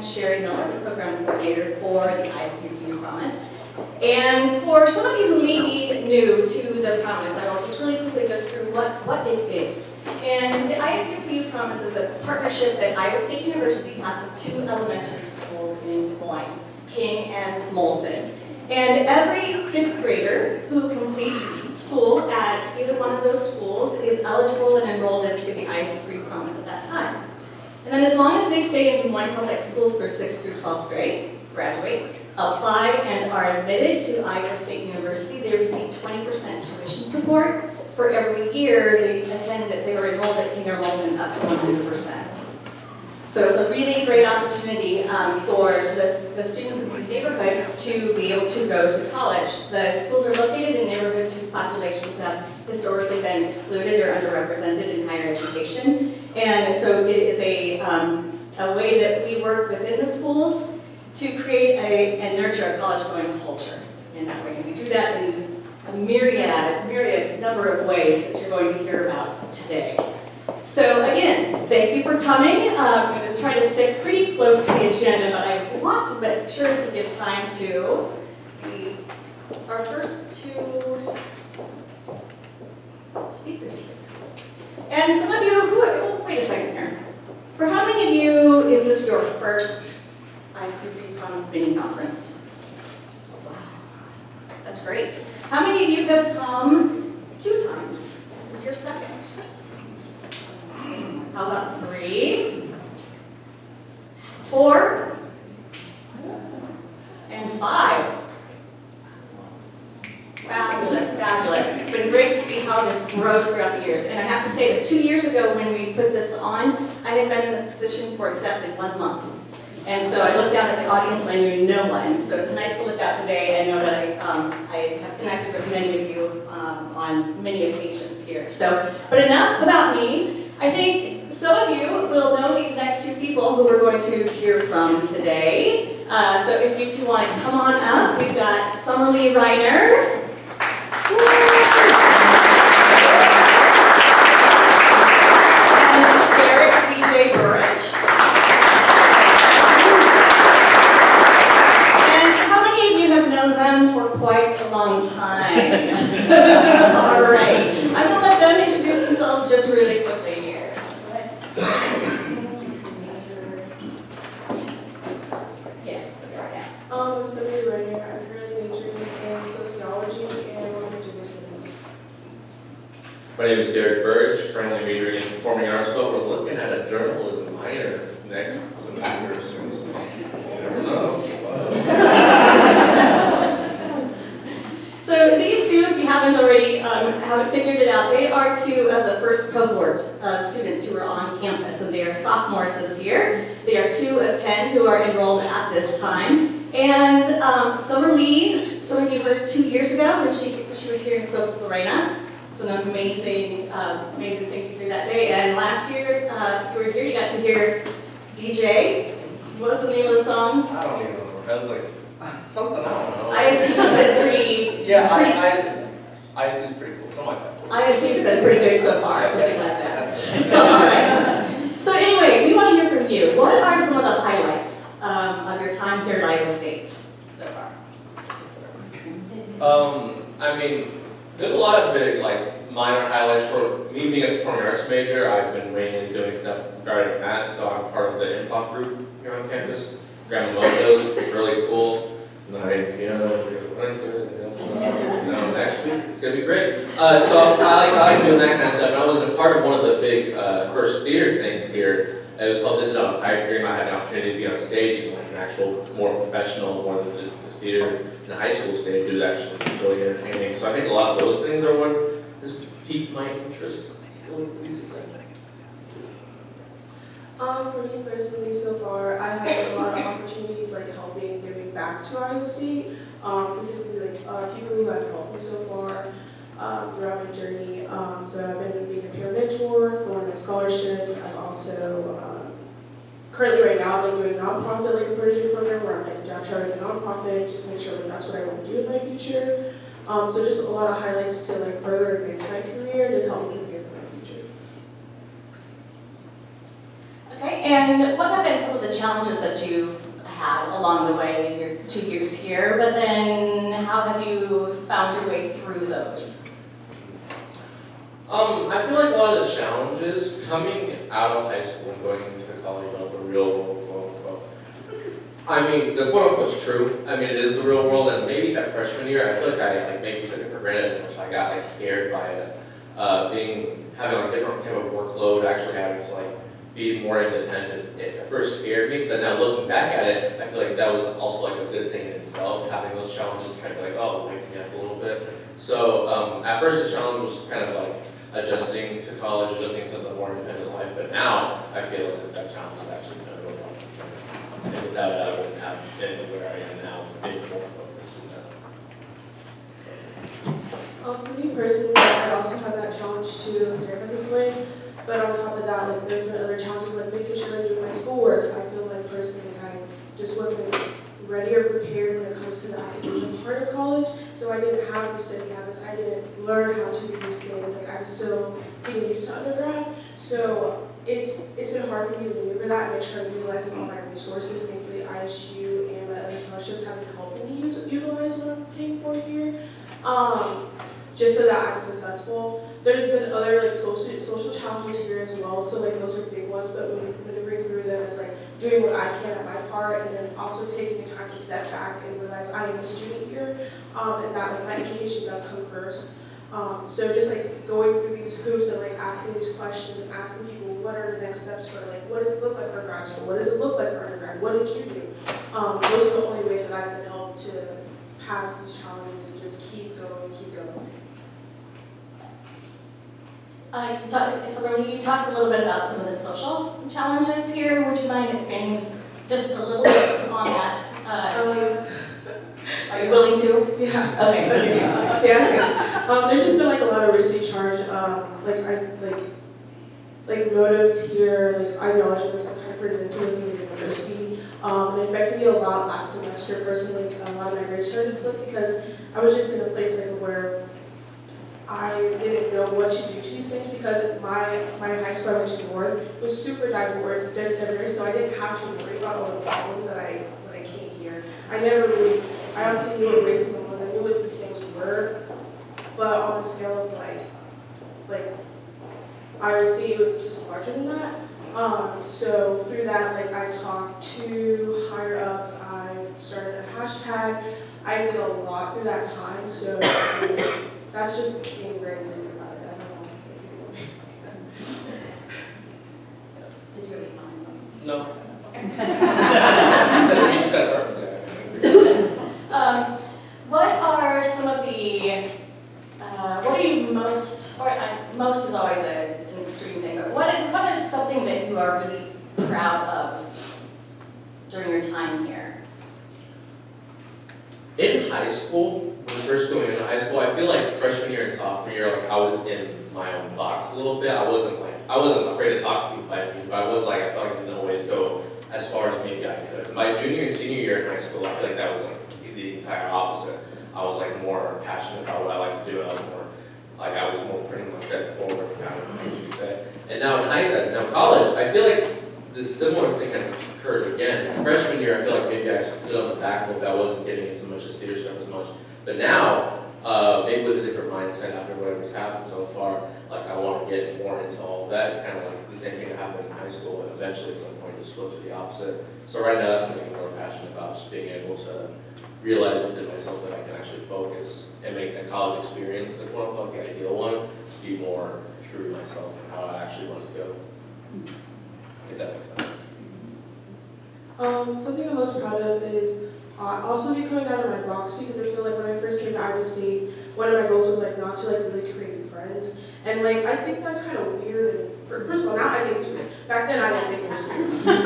Shari, the program coordinator for the ISU Promise. And for some of you who may be new to the Promise, I will just really quickly go through what it is. And the ISU Promise is a partnership that Iowa State University has with 2 elementary schools in Des Moines, King and Moulton. And every 5th grader who completes school at either one of those schools is eligible and enrolled into the ISU Promise at that time. And then as long as they stay in Des Moines Public Schools for 6th through 12th grade, graduate, apply, and are admitted to Iowa State University, they receive 20% tuition support for every year they were enrolled at King or Moulton up to 100%. So it's a really great opportunity for the students in these neighborhoods to be able to go to college. The schools are located in neighborhoods whose populations have historically been excluded or underrepresented in higher education. And so it is a way that we work within the schools to create and nurture a college-going culture in that way. And we do that in a myriad number of ways that you're going to hear about today. So again, thank you for coming. I'm going to try to stick pretty close to the agenda, but I want to make sure to give time to our first 2 speakers here. And some of you, wait a second here. For how many of you is this your first ISU Promise mini conference? Wow, that's great. How many of you have come 2 times? This is your second. How about 3, 4, and 5? Fabulous, fabulous. It's been great to see how this grows throughout the years. And I have to say that 2 years ago when we put this on, I had been in this position for exactly 1 month. And so I looked down at the audience and I knew no one. So it's nice to look out today and know that I have connected with many of you on many occasions here. So, but enough about me. I think some of you will know these next 2 people who we're going to hear from today. So if you 2 want to come on up, we've got Somerle Rhiner. And Darrick Burrage. And how many of you have known them for quite a long time? All right. I'm going to let them introduce themselves just really quickly here. I'm Sophomore. I'm currently majoring in Sociology and one of the Gibbins studies. My name is Darrick Burrage, currently majoring in Performing Arts, but we're looking at a journalism minor next semester. You never know. So these 2, if you haven't already haven't figured it out, they are 2 of the first cohort of students who are on campus, and they are sophomores this year. They are 2 of 10 who are enrolled at this time. And Somerle, some of you heard 2 years ago when she was here and spoke with Lorena. It's an amazing thing to hear that day. And last year, you were here, you got to hear DJ. What's the name of the song? I don't even know. I was like, something, I don't know. ISU's been pretty... Yeah, ISU's pretty cool, something like that. ISU's been pretty good so far, something like that. All right. So anyway, we want to hear from you. What are some of the highlights of your time here at Iowa State so far? I mean, there's a lot of big, minor highlights. For me being a performing arts major, I've been mainly doing stuff regarding that, so I'm part of the improv group here on campus. Grandma Motos, really cool. And then I made piano, next week, it's gonna be great. So I like doing that kind of stuff, and I was a part of one of the big first theater things here. It was called This Is a Pipe Dream. I had an opportunity to be on stage in an actual, more professional, more than just the theater in a high school stage. It was actually really entertaining. So I think a lot of those things are what has piqued my interest. For me personally, so far, I had a lot of opportunities helping, giving back to Iowa State, specifically people who have helped me so far throughout my journey. So I've been being a peer mentor for one of my scholarships. I've also, currently right now, I'm doing a nonprofit apprenticeship program where I'm job charting a nonprofit, just make sure that's what I want to do in my future. So just a lot of highlights to further advance my career, just helping prepare for my future. Okay, and what have been some of the the challenges that you've had along the way in your 2 years here, but then how have you found your way through those? I feel like a lot of the challenges coming out of high school and going into college, the real world, quote unquote. I mean, the quote unquote is true. I mean, it is the real world, and maybe that freshman year, I feel like I like maybe took it for granted as much as I got like scared by it. Having like different type of workload, actually having to like be more independent. It at first scared me, but now looking back at it, I feel like that was also like a good thing in itself. Having those challenges kind of like, oh, wake me up a little bit. So at first the challenge was kind of like adjusting to college, adjusting to the more independent life. But now I feel as if that challenge is actually going to go wrong. And without it, I wouldn't have been where I am now, being more focused on that. For me personally, I also had that challenge too as an emphasis lane. But on top of that, like there's been other challenges like making sure I do my schoolwork. I feel like personally I just wasn't ready or prepared when it comes to the academic part of college. So I didn't have the study habits. I didn't learn how to do these things. Like I'm still getting used to undergrad. So it's been hard for me to maneuver that and make sure I'm utilizing all my resources. Thankfully ISU and my other scholarships have been helping me utilize what I'm paying for here. Just so that I'm successful. There's been other like social challenges here as well, so like those are big ones, but maneuvering through them is like doing what I can at my part, and then also taking the time to step back and realize I am a student here, and that like my education does come first. So just like going through these hoops and like asking these questions and asking people what are the next steps for like what does it look like for grad school, what does it look like for undergrad, what did you do? Those are the only way that I've been helped to pass these challenges and just keep going, keep going. Sophomore, you talked a little bit about some of the social challenges here. Would you mind expanding just a little bit on that? Are you willing to? Yeah. Okay. Yeah. There's just been like a lot of recent charge, like motives here, like ideology that's been kind of presented within the university. It affected me a lot last semester. Personally, like a lot of my grades started to slip because I was just in a place like where I didn't know what to do to these things because my high school I went to North was super diverse, so I didn't have to worry about all the problems that when I came here. I obviously knew what racism was, I knew what these things were, but on a scale of like IRC, it was just larger than that. So through that, like I talked to higher ups, I started a hashtag, I did a lot through that time, so that's just being very clear about it. I don't know if you Did you already comment something? No. Okay. You said it perfectly. What are some of the, what are you most, or most is always an extreme thing, but what is something that you are really proud of during your time here? In high school, when first going into high school, I feel like freshman year and sophomore year, like I was in my own box a little bit. I wasn't afraid to talk to people by me, but I felt like I didn't always go as far as maybe I could. My junior and senior year in high school, I feel like that was like the entire opposite. I was like more passionate about what I like to do. I was more putting my step forward, kind of, as you say. And now in college, I feel like this similar thing has occurred again. Freshman year, I feel like maybe I stood on the back a little bit. I wasn't getting into much as leadership as much. But now, maybe with a different mindset after whatever's happened so far, like I want to get more into all of that. It's kind of like the same thing that happened in high school. Eventually, at some point, just flip to the opposite. So right now, that's something I'm more passionate about, just being able to realize within myself that I can actually focus and make the college experience, the quote-unquote the ideal one, be more true to myself and how I actually want to go. If that makes sense. Something I'm most proud of is also be coming out of my box because I feel like when I first came to Iowa State, one of my goals was like not to like really create friends. And like I think that's kind of weird. And first of all, now I think it's weird. Back then I didn't think it was weird.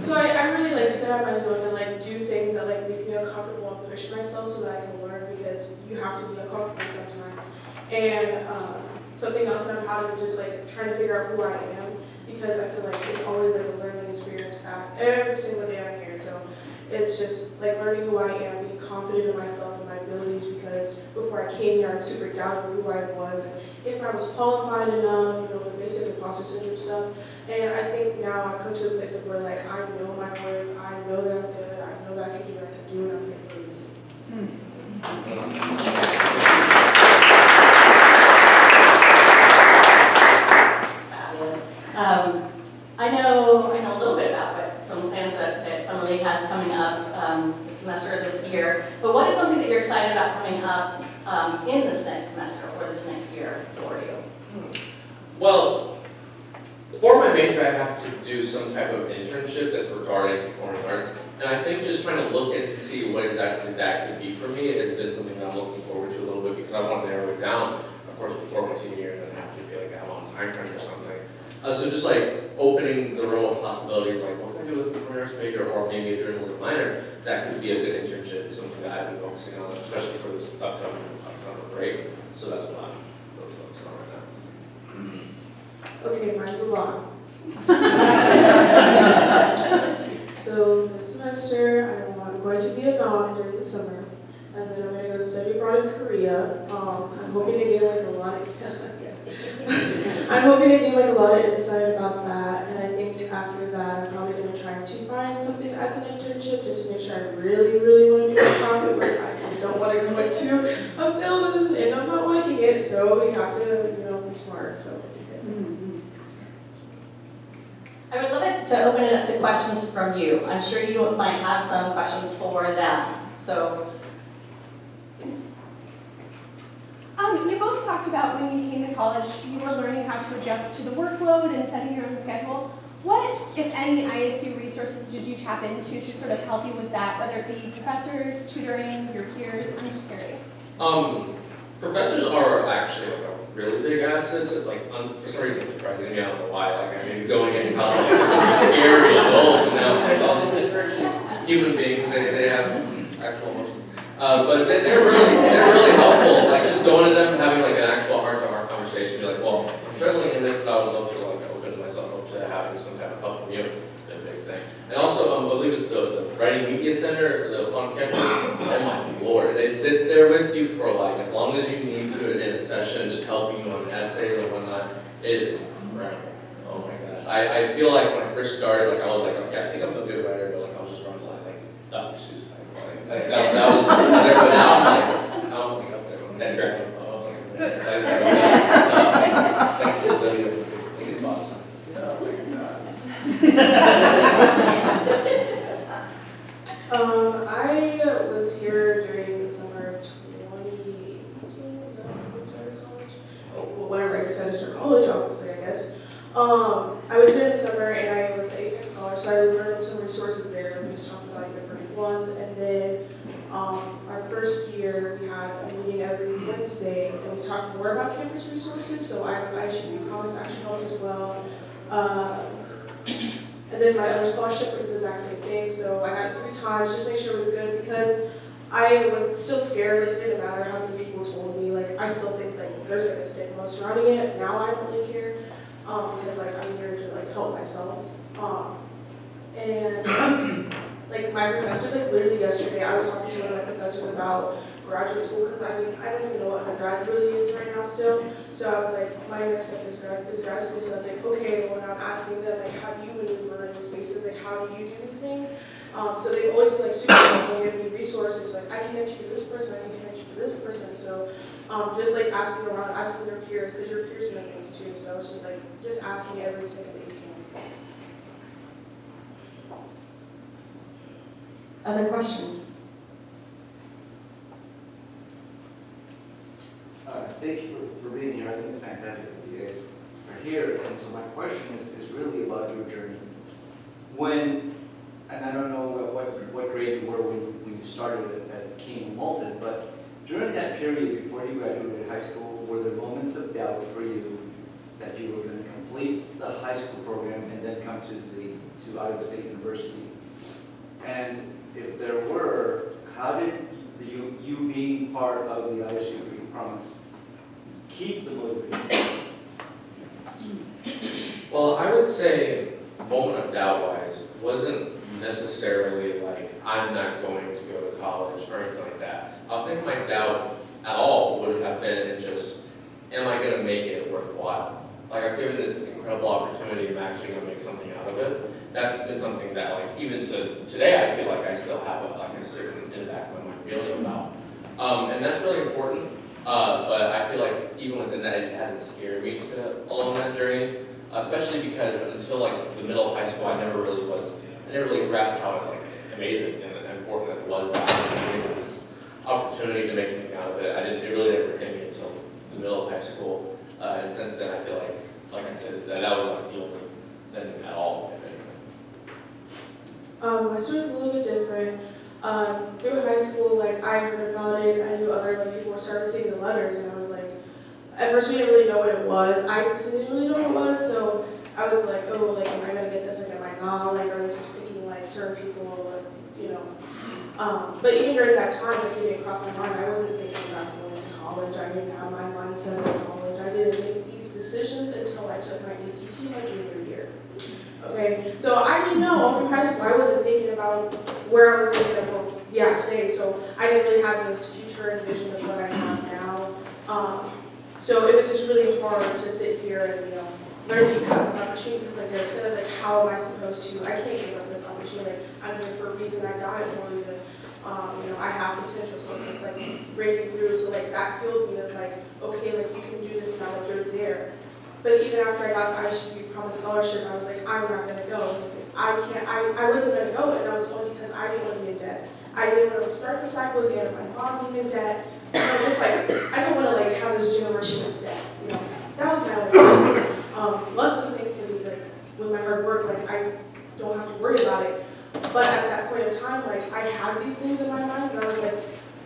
So I really like sit on my zone and like do things that like make me uncomfortable and push myself so that I can learn because you have to be uncomfortable sometimes. And something else that I'm proud of is just like trying to figure out who I am because I feel like it's always like a learning experience back every single day I'm here. So it's just like learning who I am, being confident in myself and my abilities, because before I came here I was super doubting who I was and if I was qualified enough, you know, the basic imposter syndrome stuff. And I think now I've come to a place of where like I know my worth, I know that I'm good, I know that I can do what I can do, and I'm here for a reason. Fabulous. I know a little bit about what some plans that Somerle has coming up this semester, this year, but what is something that you're excited about coming up in this next semester or this next year for you? Well, for my major, I have to do some type of internship that's regarding performing arts, and I think just trying to look in to see what exactly that could be for me has been something that I'm looking forward to a little bit, because I want to narrow it down, of course, before my senior year, and then have to be like I'm on time crunch or something. So just like opening the realm of possibilities, like what can I do with a performing arts major, or maybe doing with a minor, that could be a good internship, is something that I've been focusing on, especially for this upcoming summer break. So that's what I'm really focused on right now. Okay, mine's a lot. So this semester I'm going to Vietnam during the summer, and then I'm going to go study abroad in Korea. I'm hoping to get like a lot of I'm hoping to gain like a lot of insight about that, and I think after that I'm probably going to try to find something as an internship just to make sure I really, really want to do my profit, but I just don't want to go into a field and end up not liking it, so we have to, you know, be smart. So. I would love it to open it up to questions from you. I'm sure you might have some questions for them. So, you both talked about when you came to college, you were learning how to adjust to the workload and setting your own schedule. What, if any, ISU resources did you tap into to sort of help you with that, whether it be professors, tutoring, your peers? I'm just curious. Professors are actually like a really big asset. Like for some reason it's surprising me. I don't know why. Like I mean, going into college, it's supposed to be scary adults now. Like, oh, they're actually human beings. They have actual emotions. But they're really helpful. Like just going to them, having like an actual heart-to-heart conversation. Be like, well, I'm struggling in this, but I would love to like open myself up to having some type of help from you. It's been a big thing. And also, I believe it's the Writing Media Center, the on campus. Oh my lord, they sit there with you for like as long as you need to in a session, just helping you on essays and whatnot. It is incredible. Oh my gosh. I feel like when I first started, like I was like, okay, I think I'm a good writer, but like I was just running like Dr. Seuss. Like that was there, but now I'm like, I don't think up there. Then grab my phone. Thanks to Olivia. Think it's awesome. I was here during the summer of 2018. Is that when I started college? Oh, well, whenever I decided to start college, obviously, I guess. I was here in the summer and I was an APEX scholar, so I learned some resources there. We just talked about like the brief ones, and then our first year we had a meeting every Wednesday and we talked more about campus resources. So ISU Promise actually helped as well. And then my other scholarship did the exact same thing. So I got it 3 times, just to make sure it was good, because I was still scared. Like it didn't matter how many people told me. Like I still think like there's like a stigma surrounding it. Now I don't really care. Because like I'm here to like help myself, and like my professors, like literally yesterday I was talking to one of my professors about graduate school, because I mean I don't even know what undergrad really is right now still. So I was like, my next step is grad school. So I was like, okay, when I'm asking them like how do you maneuver in spaces, like how do you do these things? So they've always been like super helpful, giving me resources. Like I can connect you to this person, I can connect you to this person. So just like asking around, asking their peers, because your peers know things too. So it's just like just asking every second that you can. Other questions? Thank you for being here. I think it's fantastic that you guys are here. And so my question is really about your journey. And I don't know what grade you were when you started at King Moulton, but during that period before you graduated high school, were there moments of doubt for you that you were going to complete the high school program and then come to Iowa State University? And if there were, how did you being part of the ISU Promise keep the motivation? Well, I would say moment of doubt wise, wasn't necessarily like, I'm not going to go to college or anything like that. I think my doubt at all would have been in just, am I going to make it worthwhile? Like, I've given this incredible opportunity of actually going to make something out of it. That's been something that, like, even to today, I feel like I still have a certain impact on my feeling about. And that's really important. But I feel like even within that, it hasn't scared me along that journey, especially because until like the middle of high school, I never really grasped how like amazing and important it was that I had this opportunity to make something out of it. It really never hit me until the middle of high school. And since then, I feel like I said, that was like the only thing at all. My story's a little bit different. Through high school, like, I heard about it, I knew other, like, people were servicing the letters, and I was like, at first we didn't really know what it was. I personally didn't really know what it was, so I was like, oh, like, am I gonna get this, like, am I not? Like, are they just picking, like, certain people, like, you know? But even during that time, like, it didn't cross my mind. I wasn't thinking about going to college. I didn't have my mindset of college. I didn't make these decisions until I took my ACT my junior year. Okay, so I didn't know all through high school. I wasn't thinking about where I was going to end up today. So I didn't really have this future and vision of what I have now. So it was just really hard to sit here and, you know, learn about this opportunity because, like Darrick said, I was like, how am I supposed to? I can't give up this opportunity. Like, I'm here for a reason. I got it for a reason. You know, I have potential. So I'm just like breaking through. So like that filled me with like, okay, like you can do this now. Like you're there. But even after I got the ISU Promise Scholarship, I was like, I'm not going to go. I wasn't going to go, and that was only because I didn't want to be in debt. I didn't want to start the cycle again of my mom being in debt. And I was just like, I don't want to like have this generation of debt. You know, that was my only thing. Luckily, thankfully, like with my hard work, like I don't have to worry about it. But at that point in time, like I had these things in my mind, and I was like,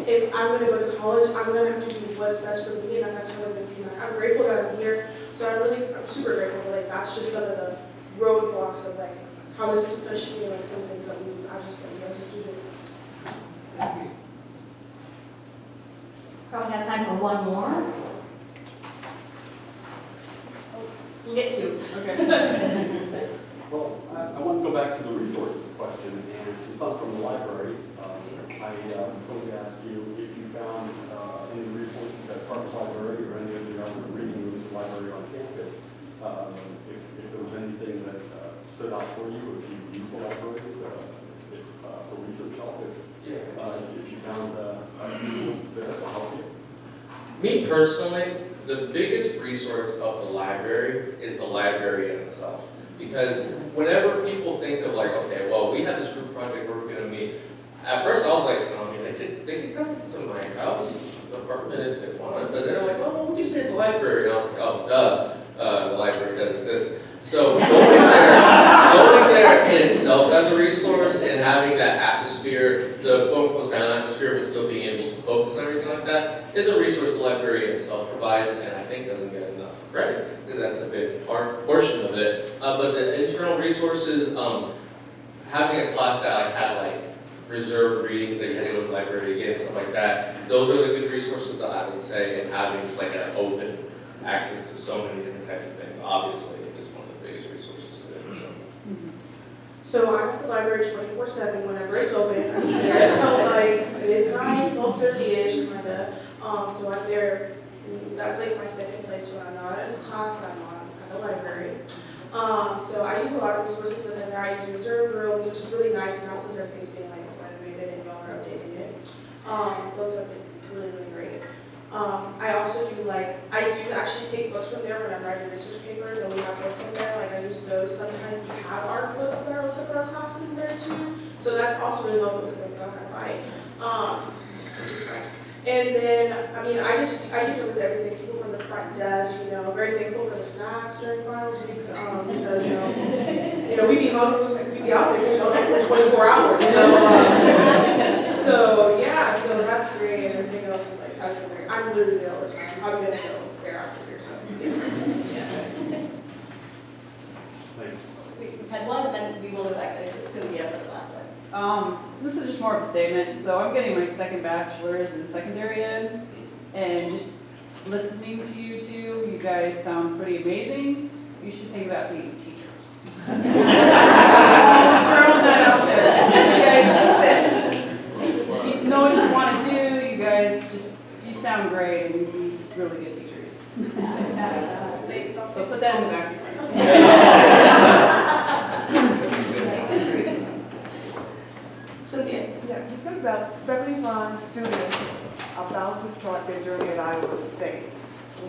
if I'm going to go to college, I'm going to have to do what's best for me. And at that time, I'm grateful that I'm here. So I'm super grateful. But like that's just some of the roadblocks of like how this has pushed me, like some things that I've just been through as a student. Probably have time for one more. We'll get two. Okay. Well, I want to go back to the resources question, and since I'm from the library, I was going to ask you if you found any resources at Parks Library or any of the other reading rooms or library on campus, if there was anything that stood out for you, or if you used the libraries for research help, if you found resources there to help you. Me personally, the biggest resource of the library is the library in itself. Because whenever people think of like, okay, well, we have this group project where we're going to meet, at first I was like, I mean, they could come to my house, apartment if they want, but they're like, oh, we'll just stay at the library. And I was like, oh, duh, the library doesn't exist. So going there in itself as a resource and having that atmosphere, the quote-unquote sound atmosphere, but still being able to focus on everything like that, is a resource the library itself provides, and I think doesn't get enough credit, because that's a big portion of it. But the internal resources, having a class that like had like reserved readings that you had to go to the library again, stuff like that, those are the good resources that I would say, and having just like an open access to so many different types of things, obviously, is one of the biggest resources for them. So I'm at the library 24/7 whenever it's open. I'm just there until like midnight, 12:30ish, kind of. So I'm there. That's like my second place when I'm not at this class. I'm at the library. So I use a lot of resources within there. I use reserve rooms, which is really nice now since everything's being like renovated and y'all are updating it. Those have been really, really great. I also do I do actually take books from there when I'm writing research papers, and we have books in there. Like I use those. Sometimes we have art books that are also for our classes there too. So that's also really helpful because I'm not gonna buy. Which is nice. And then, I mean, I utilize everything. People from the front desk, you know, very thankful for the snacks during finals weeks, because, you know, we'd be hungry, we'd be out there, you know, for 24 hours. So yeah, so that's great. And everything else is like, I'm literally there all the time. I'm gonna go there after here, so. Thanks. We've had one, and then we will go back to Cynthia for the last one. This is just more of a statement. So I'm getting my second bachelor's in secondary ed, and just listening to you two, you guys sound pretty amazing. You should think about being teachers. Just throwing so put that in the back. Cynthia? Yeah, you've got about 75 students about to start their journey at Iowa State.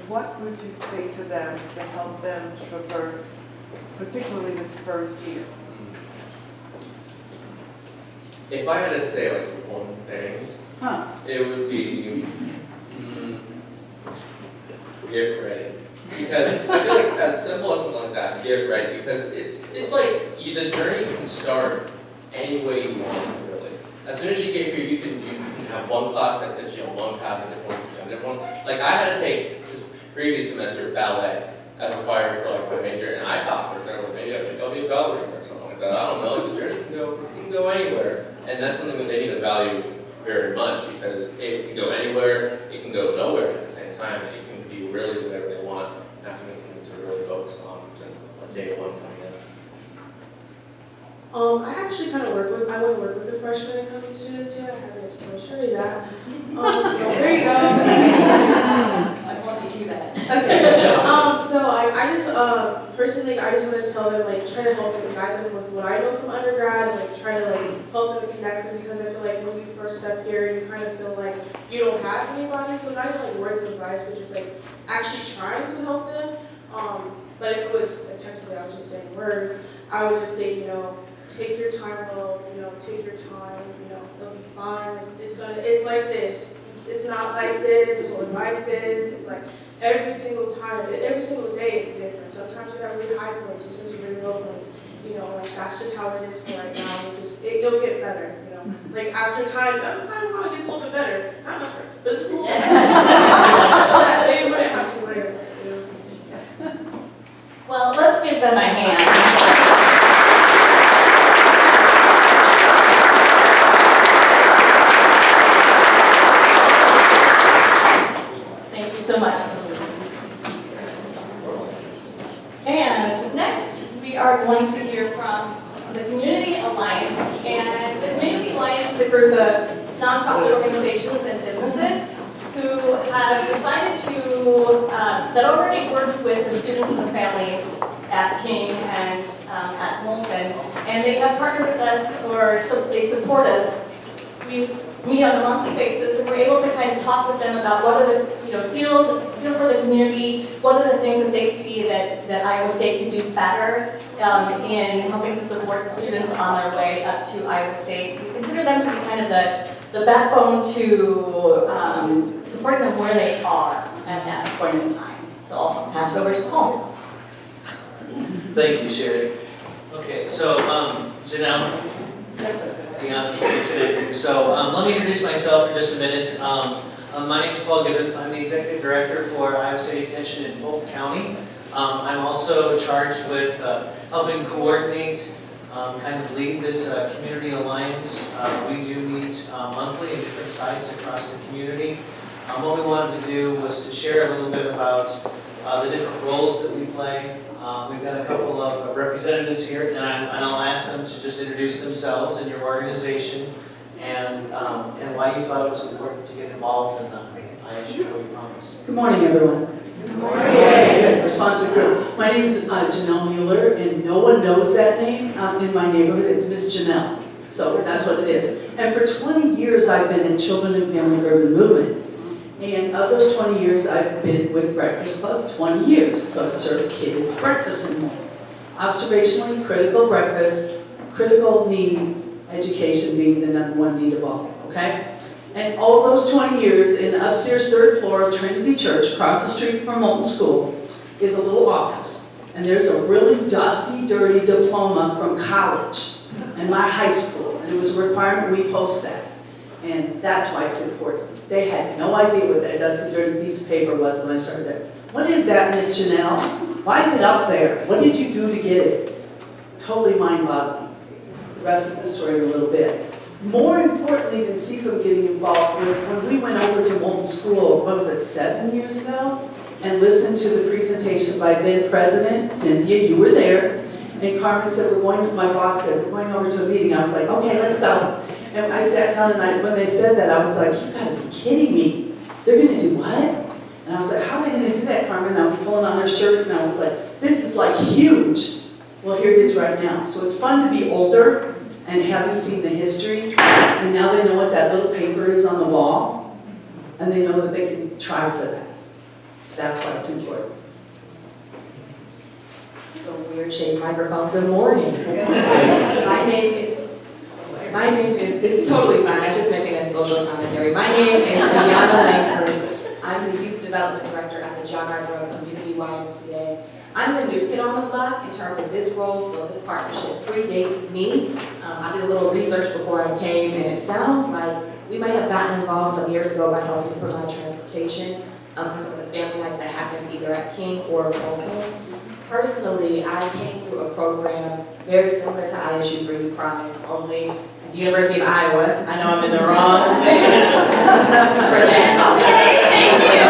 What would you say to them to help them traverse, particularly this first year? If I had to say like one thing, it would be get ready. Because I feel like as simple as something like that, get ready. Because it's like the journey can start any way you want, really. As soon as you get here, you can have one class that sets you on one path, a different one. Like I had to take this previous semester ballet as required for like my major, and I thought for a second maybe I'll be a ballerina or something like that. I don't know. Like the journey can go anywhere, and that's something that they need to value very much because it can go anywhere, it can go nowhere at the same time, and it can be really whatever they want. And I think it's something to really focus on day one coming in. I actually kind of want to work with the freshmen and coming students here. I haven't yet to tell Shari that. So there you go. I want you to do that. Okay. So I just personally I just want to tell them like try to help them and guide them with what I know from undergrad and like try to like help them and connect them because I feel like when you first step here you kind of feel like you don't have anybody. So not even like words of advice, but just like actually trying to help them. But if it was like, technically I was just saying words, I would just say take your time, take your time, it'll be fine. It's like this. It's not like this or like this. It's like every single time, every single day it's different. Sometimes you have really high points, sometimes you really low points. Like that's just how it is for right now. It'll get better, Like after time, I'm probably gets a little bit better. Not much better, but it's just a little bit better. So that they wouldn't have to worry about it, Well, let's give them a hand. Thank you so much. And next, we are going to hear from the Community Alliance. And the Community Alliance is a group of nonprofit organizations and businesses who have decided to, that already work with the students and the families at King and at Moulton. And they have partnered with us, or so they support us. We meet on a monthly basis, and we're able to kind of talk with them about what are the, feel for the community, what are the things that they see that Iowa State can do better in helping to support the students on their way up to Iowa State. We consider them to be kind of the backbone to supporting them where they are at that point in time. So I'll pass it over to Paul. Thank you, Shari. Okay, so Janelle, Dionna, so let me introduce myself for just a minute. My name is Paul Gibbins. I'm the Executive Director for Iowa State Extension in Polk County. I'm also charged with helping coordinate, kind of lead this community alliance. We do meet monthly in different sites across the community. What we wanted to do was to share a little bit about the different roles that we play. We've got a couple of representatives here, and I'll ask them to just introduce themselves and your organization and why you thought it was important to get involved in the ISU Promise. Good morning, everyone. Good morning. Good. Responsive group. My name is Janelle Mueller, and no one knows that name in my neighborhood. It's Miss Janelle. So that's what it is. And for 20 years, I've been in Children and Family Urban Movement. And of those 20 years, I've been with Breakfast Club 20 years. So I've served kids breakfast in the morning. Observationally, critical breakfast, critical need, education being the #1 need of all, okay? And all those 20 years in the upstairs 3rd floor of Trinity Church, across the street from Moulton School, is a little office. And there's a really dusty, dirty diploma from college and my high school. And it was a requirement we post that. And that's why it's important. They had no idea what that dusty, dirty piece of paper was when I started there. What is that, Miss Janelle? Why is it up there? What did you do to get it? Totally mind-boggling. The rest of the story in a little bit. More importantly than CFUM getting involved was when we went over to Moulton School, what was it, 7 years ago? And listened to the presentation by then President Cynthia, you were there. And Carmen said, my boss said, we're going over to a meeting. I was like, okay, let's go. And I sat down and when they said that, I was like, you gotta be kidding me. They're gonna do what? And I was like, how are they gonna do that, Carmen? arm and I was pulling on her shirt and I was like, this is like huge. Well, here it is right now. So it's fun to be older and having seen the history, and now they know what that little paper is on the wall, and they know that they can try for that. That's why it's important. It's a weird shaped microphone. Good morning. My name is, it's totally fine. I just meant to make a social commentary. My name is Dionna Langford. I'm the Youth Development Director at the John R. Grubb Community YMCA. I'm the new kid on the block in terms of this role, so this partnership predates me. I did a little research before I came, and it sounds like we might have gotten involved some years ago by helping to provide transportation for some of the family nights that happened either at King or Polk. Personally, I came through a program very similar to ISU for Youth Promise, only at the University of Iowa. I know I'm in the wrong space for that. Okay, thank you.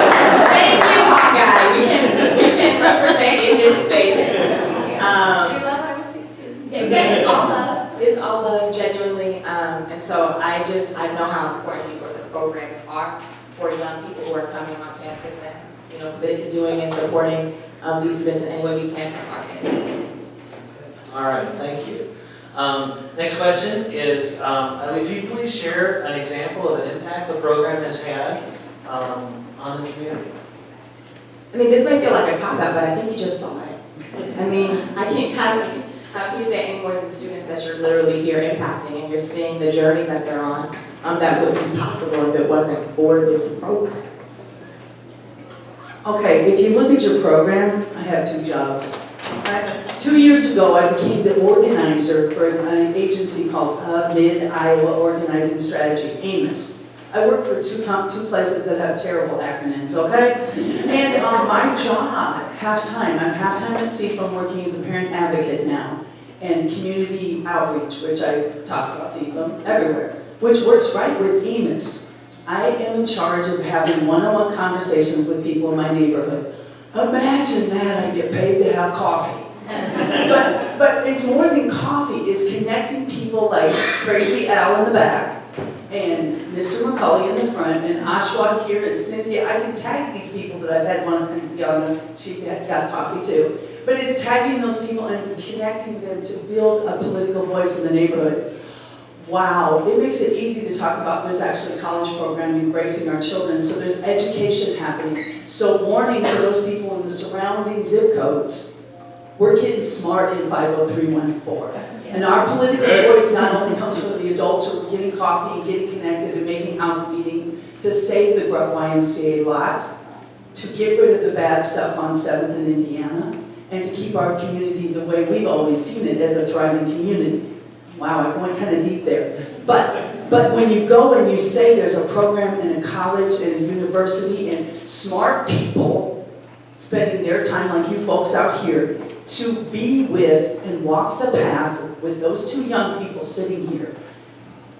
Thank you, Hawkeye. We can represent in this space. We love ISU too. It's all love. It's all love, genuinely. And so I know how important these sorts of programs are for young people who are coming on campus and committed to doing and supporting these students in any way we can from our end. All right, thank you. Next question is, if you please share an example of an impact the program has had on the community. I mean, this may feel like a cop-out, but I think you just saw it. I mean, how can you say any more than the students that you're literally here impacting and you're seeing the journeys that they're on that wouldn't be possible if it wasn't for this program? Okay, if you look at your program, I have 2 jobs. 2 years ago, I became the organizer for an agency called Mid-Iowa Organizing Strategy, AMOS. I work for two places that have terrible acronyms, okay? And my job, half-time, I'm half-time at CFUM working as a parent advocate now, and community outreach, which I talk about CFUM everywhere, which works right with AMOS. I am in charge of having one-on-one conversations with people in my neighborhood. Imagine that I get paid to have coffee. But it's more than coffee, it's connecting people like Crazy Al in the back, and Mr. McCulley in the front, and Ashwag here, and Cynthia. I can tag these people that I've had one, and Dionna, she got coffee too. But it's tagging those people and it's connecting them to build a political voice in the neighborhood. Wow, it makes it easy to talk about. There's actually a college program embracing our children, so there's education happening. So warning to those people in the surrounding zip codes, we're getting smart in 50314. And our political voice not only comes from the adults who are getting coffee and getting connected and making house meetings to save the Grubb YMCA lot, to get rid of the bad stuff on 7th and Indiana, and to keep our community the way we've always seen it as a thriving community. Wow, I'm going kind of deep there. But when you go and you say there's a program in a college and a university and smart people spending their time like you folks out here to be with and walk the path with those 2 young people sitting here,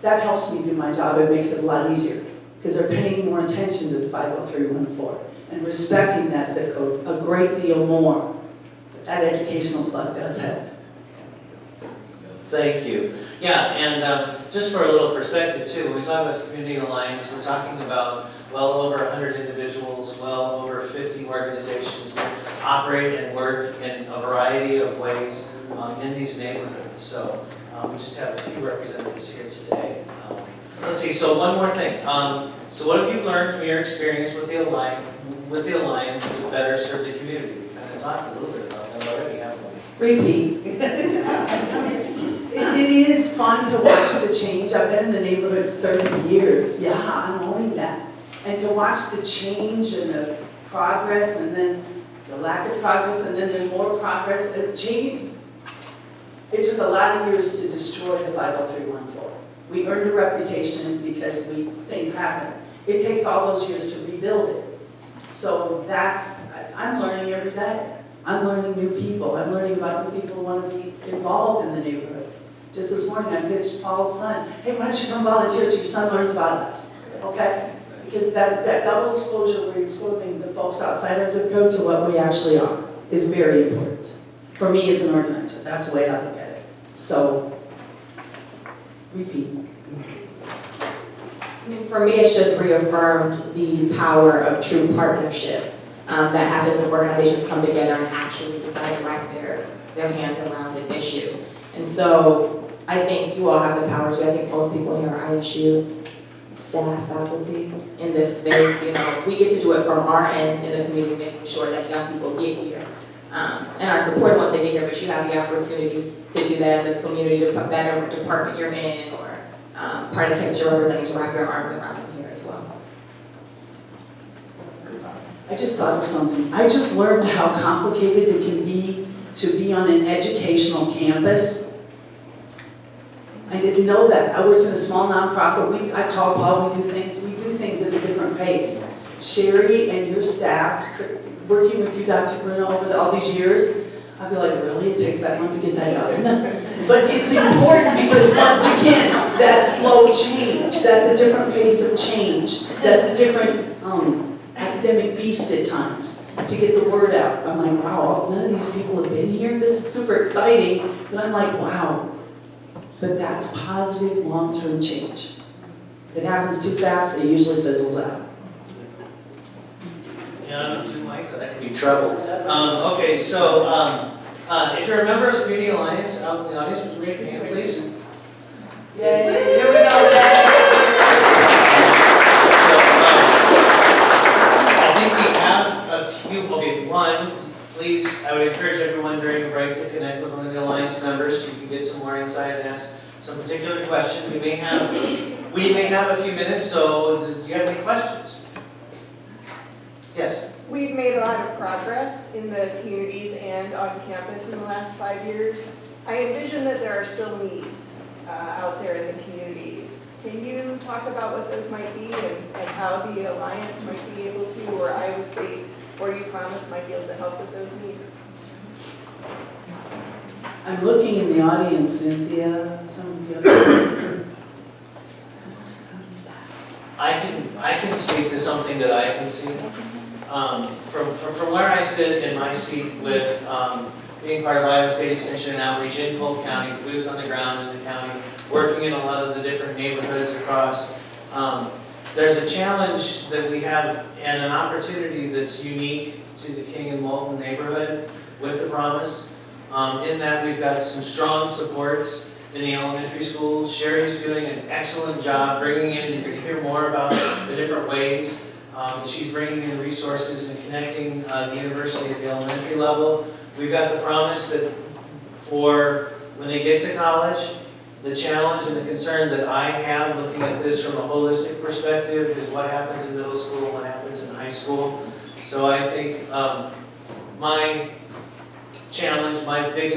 that helps me do my job. It makes it a lot easier because they're paying more attention to the 50314 and respecting that zip code a great deal more. But that educational plug does help. Thank you. Yeah, and just for a little perspective too, when we talk about the Community Alliance, we're talking about well over 100 individuals, well over 50 organizations that operate and work in a variety of ways in these neighborhoods. So we just have a few representatives here today. Let's see, so one more thing. So what have you learned from your experience with the Alliance to better serve the community? We kind of talked a little bit about that already, haven't we? Repeat. It is fun to watch the change. I've been in the neighborhood 30 years. Yeah, I'm owning that. And to watch the change and the progress and then the lack of progress and then the more progress. It took a lot of years to destroy the 50314. We earned a reputation because things happen. It takes all those years to rebuild it. So I'm learning every day. I'm learning new people. I'm learning about new people who want to be involved in the neighborhood. Just this morning, I pitched Paul's son, hey, why don't you come volunteer so your son learns about us, okay? Because that double exposure where you're exposing the folks outside our zip code to what we actually are is very important. For me as an organizer, that's the way I look at it. So, repeat. I mean, for me, it's just reaffirmed the power of true partnership. that happens when organizations come together and actually decide to wrap their hands around an issue. And so I think you all have the power to. I think most people here are ISU staff, faculty in this space. You know, we get to do it from our end in the community, making sure that young people get here and are supported once they get here. But you have the opportunity to do that as a community, to put whatever department you're in or part of the campus you're representing, to wrap your arms around them here as well. I just thought of something. I just learned how complicated it can be to be on an educational campus. I didn't know that. I worked in a small nonprofit. I call Paul, we do things at a different pace. Shari and your staff, working with you, Dr. Bruna, over all these years, I'd be like, really? It takes that long to get that done? But it's important because, once again, that's slow change. That's a different pace of change. That's a different academic beast at times to get the word out. I'm like, wow, none of these people have been here. This is super exciting. But I'm like, wow. But that's positive long-term change. If it happens too fast, it usually fizzles out. Yeah, too much, so that could be trouble. Okay, so if you're a member of the Community Alliance out in the audience, would you raise your hand, please? Yay! Here we go. I think we have a few. Okay, one. Please, I would encourage everyone during the break to connect with one of the Alliance members so you can get some more insight and ask some particular questions. We may have a few minutes, so do you have any questions? Yes? We've made a lot of progress in the communities and on campus in the last 5 years. I envision that there are still needs out there in the communities. Can you talk about what those might be and how the Alliance might be able to, or Iowa State or you promise might be able to help with those needs? I'm looking in the audience, Cynthia. Some of the other. I can speak to something that I can see. From where I sit in my seat with being part of Iowa State Extension and Outreach in Polk County, boots on the ground in the county, working in a lot of the different neighborhoods across. There's a challenge that we have and an opportunity that's unique to the King and Moulton neighborhood with the Promise, in that we've got some strong supports in the elementary schools. Shari's doing an excellent job bringing in, you're going to hear more about the different ways she's bringing in resources and connecting the university at the elementary level. We've got the Promise that for when they get to college, the challenge and the concern that I have looking at this from a holistic perspective is what happens in middle school, what happens in high school. So I think my challenge, my biggest